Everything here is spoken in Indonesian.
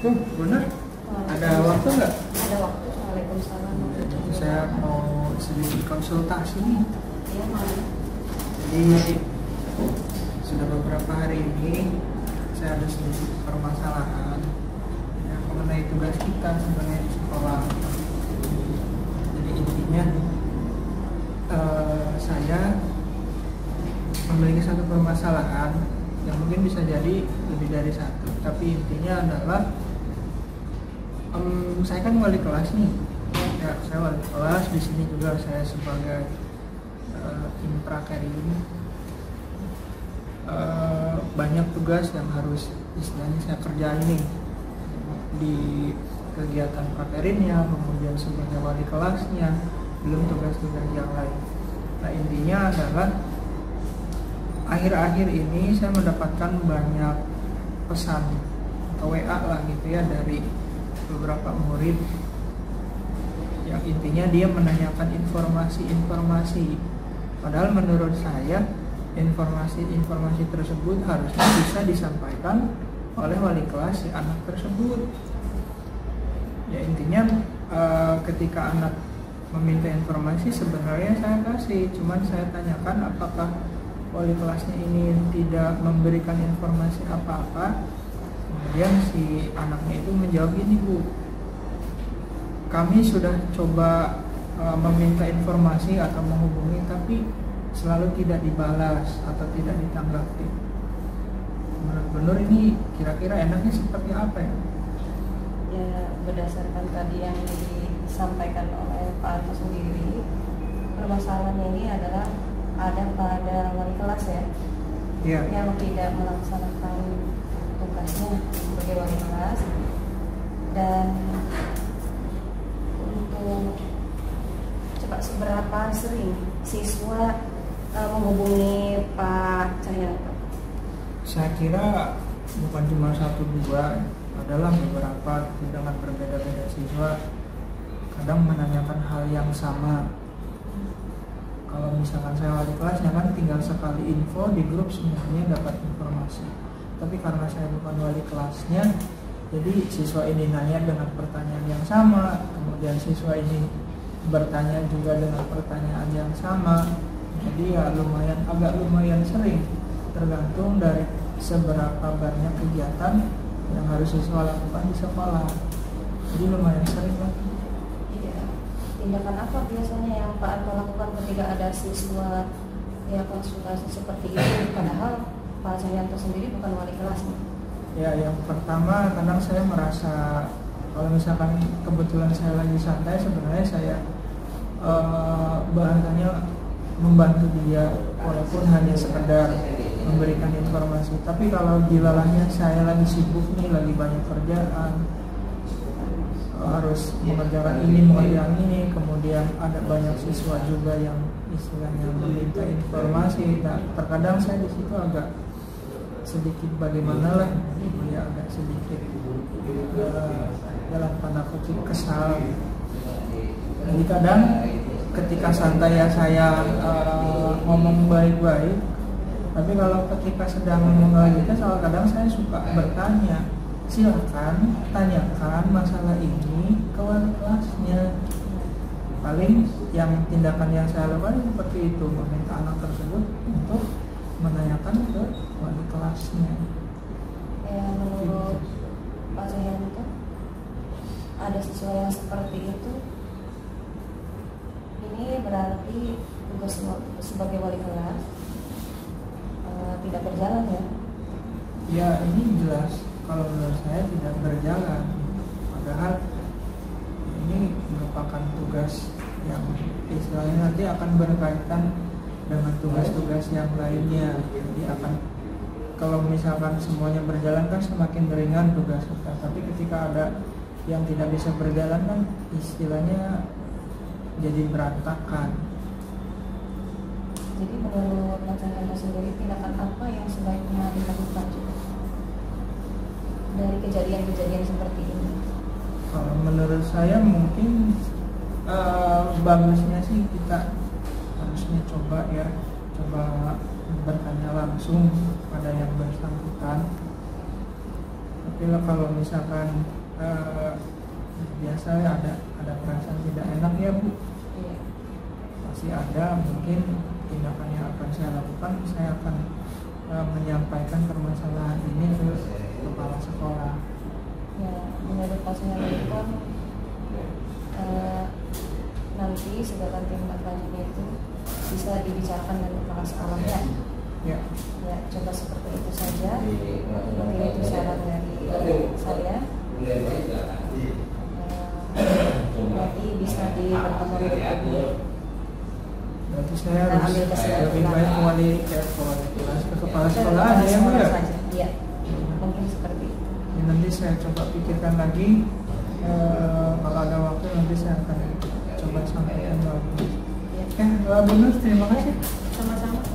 Benar? Ada waktu nggak? Ada waktu. Waalaikumsalam. Saya mau sedikit konsultasi nih. Iya, mau. Jadi sudah beberapa hari ini saya ada sedikit permasalahan ya, mengenai tugas kita sebenarnya di sekolah. Jadi intinya saya memiliki satu permasalahan yang mungkin bisa jadi lebih dari satu, tapi intinya adalah saya kan wali kelas nih. Ya, saya wali kelas, di sini juga saya sebagai inprakerin. Banyak tugas yang harus istilahnya saya kerjain nih di kegiatan prakerinnya, kemudian sebagai wali kelasnya, belum tugas-tugas yang lain. Nah, intinya adalah akhir-akhir ini saya mendapatkan banyak pesan atau WA lah gitu ya dari beberapa murid yang intinya dia menanyakan informasi-informasi, padahal menurut saya informasi tersebut harusnya bisa disampaikan oleh wali kelas si anak tersebut. Ya intinya ketika anak meminta informasi sebenarnya saya kasih, cuman saya tanyakan apakah wali kelasnya ini tidak memberikan informasi apa-apa. Kemudian si anaknya itu menjawab gini, Bu, kami sudah coba meminta informasi atau menghubungi tapi selalu tidak dibalas atau tidak ditanggapi. Menurut Benur ini kira-kira enaknya seperti apa ya? Ya, berdasarkan tadi yang disampaikan oleh Pak Arto sendiri, permasalahannya ini adalah ada pada wali kelas ya, yang tidak melaksanakan tugasnya sebagai wali kelas. Dan untuk coba seberapa sering siswa menghubungi Pak Cahyanto? Saya kira bukan cuma satu dua, adalah beberapa dengan berbeda-beda siswa kadang menanyakan hal yang sama. Kalau misalkan saya wali kelasnya kan tinggal sekali info di grup semuanya dapat informasi. Tapi karena saya bukan wali kelasnya, jadi siswa ini nanya dengan pertanyaan yang sama, kemudian siswa ini bertanya juga dengan pertanyaan yang sama. Jadi ya agak lumayan sering, tergantung dari seberapa banyak kegiatan yang harus siswa lakukan di sekolah. Jadi lumayan sering lah. Iya. Tindakan apa biasanya yang Pak Arto lakukan ketika ada siswa ya konsultasi seperti itu, padahal Pak Cahyanto sendiri bukan wali kelasnya? Ya, yang pertama kadang saya merasa kalau misalkan kebetulan saya lagi santai, sebenarnya saya bahasanya membantu dia walaupun hanya sekedar memberikan informasi. Tapi kalau dilalahnya saya lagi sibuk nih, lagi banyak kerjaan, harus mengerjakan ini, kemudian ada banyak siswa juga yang istilahnya meminta informasi. Nah, terkadang saya di situ agak sedikit bagaimana lah, ya agak sedikit dalam tanda kutip kesal. Jadi kadang ketika santai ya saya ngomong baik-baik, tapi kalau ketika sedang mengajukan soal kadang saya suka bertanya, silakan tanyakan masalah ini ke wali kelasnya. Paling yang tindakan yang saya lakukan seperti itu, meminta anak tersebut untuk menanyakan ke wali kelasnya. Ya, menurut Pak Cahyanto ada siswa yang seperti itu, ini berarti tugas sebagai wali kelas tidak berjalan ya? Ya, ini jelas kalau menurut saya tidak berjalan. Padahal ini merupakan tugas yang istilahnya nanti akan berkaitan dengan tugas-tugas yang lainnya. Jadi akan, kalau misalkan semuanya berjalan kan semakin ringan tugas kita. Tapi ketika ada yang tidak bisa berjalan kan istilahnya jadi berantakan. Jadi menurut Pak Cahyanto sendiri, tindakan apa yang sebaiknya dilakukan dari kejadian-kejadian seperti ini? Kalau menurut saya mungkin bagusnya sih kita harusnya coba bertanya langsung pada yang bersangkutan. Tapi Tapi kalau misalkan biasa ada perasaan tidak enak ya Bu, pasti ada. Mungkin tindakan yang akan saya lakukan, saya akan menyampaikan permasalahan ini ke kepala sekolah. Ya, menurut Pak Sunarko nanti segala tindak lanjutnya itu bisa dibicarakan dengan kepala sekolahnya. Ya, coba seperti itu saja. Mungkin itu saran dari saya. Nanti bisa dipertemukan lagi. Berarti saya harus lebih baik mewali ke kepala sekolah ya Bu ya? Iya, mungkin seperti itu. Ya, nanti saya coba pikirkan lagi. Kalau ada waktu nanti saya akan coba sampaikan lagi. Bu Nur, terima kasih. Sama-sama.